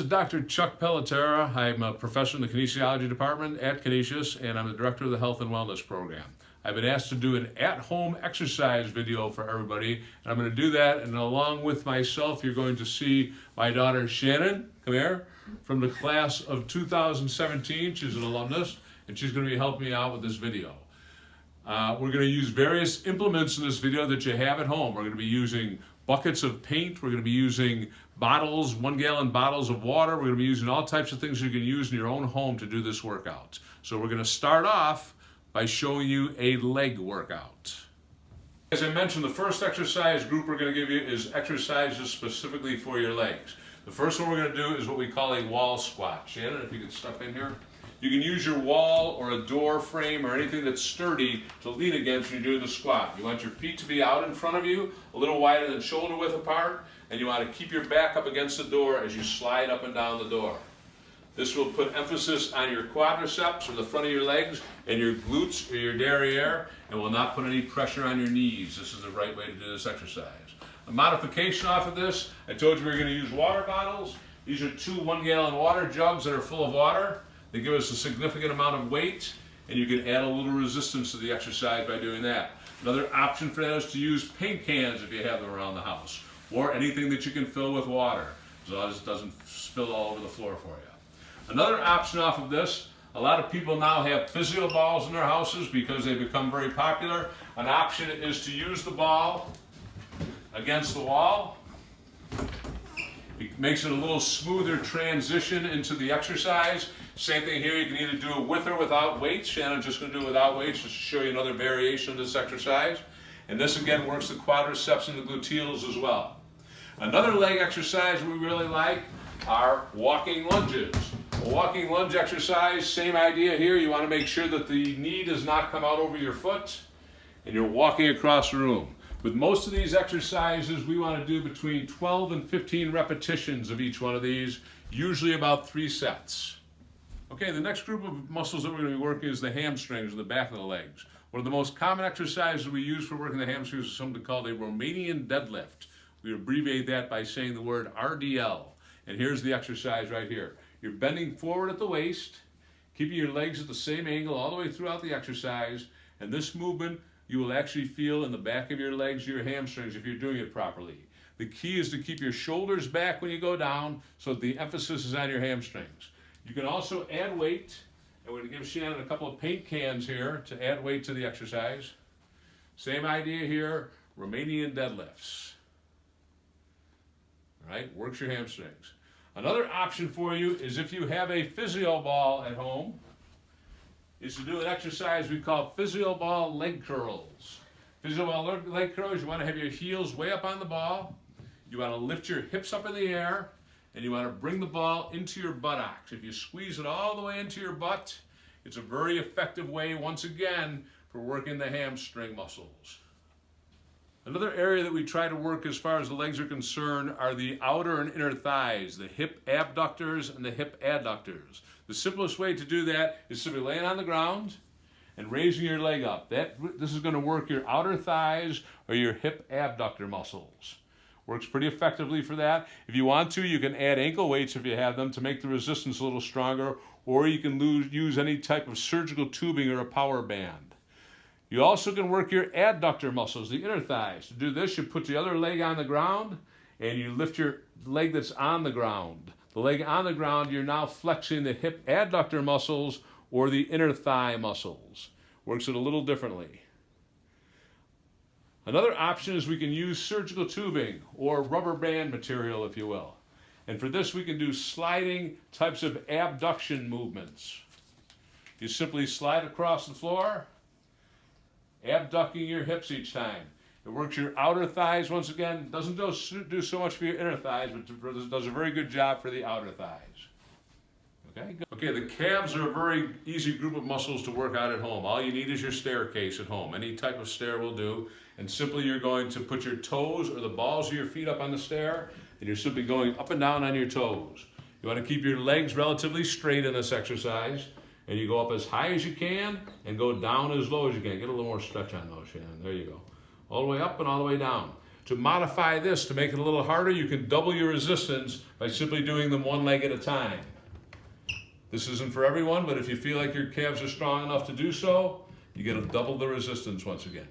Dr. Chuck Pelitera. I'm a professor in the kinesiology department at Canisius, and I'm the director of the health and wellness program. I've been asked to do an at-home exercise video for everybody, and I'm going to do that, and along with myself, you're going to see my daughter Shannon, come here, from the class of 2017. She's an alumnus, and she's going to be helping me out with this video. We're going to use various implements in this video that you have at home. We're going to be using buckets of paint. We're going to be using bottles, 1-gallon bottles of water. We're going to be using all types of things you can use in your own home to do this workout. So we're going to start off by showing you a leg workout. As I mentioned, the first exercise group we're going to give you is exercises specifically for your legs. The first one we're going to do is what we call a wall squat. Shannon, if you could step in here. You can use your wall or a door frame or anything that's sturdy to lean against when you're doing the squat. You want your feet to be out in front of you, a little wider than shoulder width apart, and you want to keep your back up against the door as you slide up and down the door. This will put emphasis on your quadriceps or the front of your legs and your glutes or your derriere, and will not put any pressure on your knees. This is the right way to do this exercise. A modification off of this, I told you we were going to use water bottles. These are 2 1-gallon water jugs that are full of water. They give us a significant amount of weight, and you can add a little resistance to the exercise by doing that. Another option for that is to use paint cans if you have them around the house, or anything that you can fill with water, as long as it doesn't spill all over the floor for you. Another option off of this, a lot of people now have physio balls in their houses because they've become very popular. An option is to use the ball against the wall. It makes it a little smoother transition into the exercise. Same thing here, you can either do it with or without weights. Shannon's just going to do it without weights just to show you another variation of this exercise. And this again works the quadriceps and the gluteals as well. Another leg exercise we really like are walking lunges. A walking lunge exercise, same idea here. You want to make sure that the knee does not come out over your foot and you're walking across the room. With most of these exercises, we want to do between 12 and 15 repetitions of each one of these, usually about 3 sets. Okay, the next group of muscles that we're going to be working is the hamstrings, or the back of the legs. One of the most common exercises we use for working the hamstrings is something called a Romanian deadlift. We abbreviate that by saying the word RDL. And here's the exercise right here. You're bending forward at the waist, keeping your legs at the same angle all the way throughout the exercise, and this movement you will actually feel in the back of your legs, your hamstrings, if you're doing it properly. The key is to keep your shoulders back when you go down so that the emphasis is on your hamstrings. You can also add weight, and we're going to give Shannon a couple of paint cans here to add weight to the exercise. Same idea here, Romanian deadlifts. All right, works your hamstrings. Another option for you is if you have a physio ball at home, is to do an exercise we call physio ball leg curls. Physio ball leg curls, you want to have your heels way up on the ball. You want to lift your hips up in the air, and you want to bring the ball into your buttocks. If you squeeze it all the way into your butt, it's a very effective way, once again, for working the hamstring muscles. Another area that we try to work as far as the legs are concerned are the outer and inner thighs, the hip abductors and the hip adductors. The simplest way to do that is simply laying on the ground and raising your leg up. This is going to work your outer thighs or your hip abductor muscles. Works pretty effectively for that. If you want to, you can add ankle weights if you have them to make the resistance a little stronger, or you can use any type of surgical tubing or a power band. You also can work your adductor muscles, the inner thighs. To do this, you put the other leg on the ground and you lift your leg that's on the ground. The leg on the ground, you're now flexing the hip adductor muscles or the inner thigh muscles. Works it a little differently. Another option is we can use surgical tubing or rubber band material, if you will. And for this, we can do sliding types of abduction movements. You simply slide across the floor, abducting your hips each time. It works your outer thighs once again. Doesn't do so much for your inner thighs, but does a very good job for the outer thighs. Okay, the calves are a very easy group of muscles to work out at home. All you need is your staircase at home. Any type of stair will do. And simply you're going to put your toes or the balls of your feet up on the stair, and you're simply going up and down on your toes. You want to keep your legs relatively straight in this exercise, and you go up as high as you can and go down as low as you can. Get a little more stretch on those, Shannon. There you go. All the way up and all the way down. To modify this, to make it a little harder, you can double your resistance by simply doing them one leg at a time. This isn't for everyone, but if you feel like your calves are strong enough to do so, you get to double the resistance once again.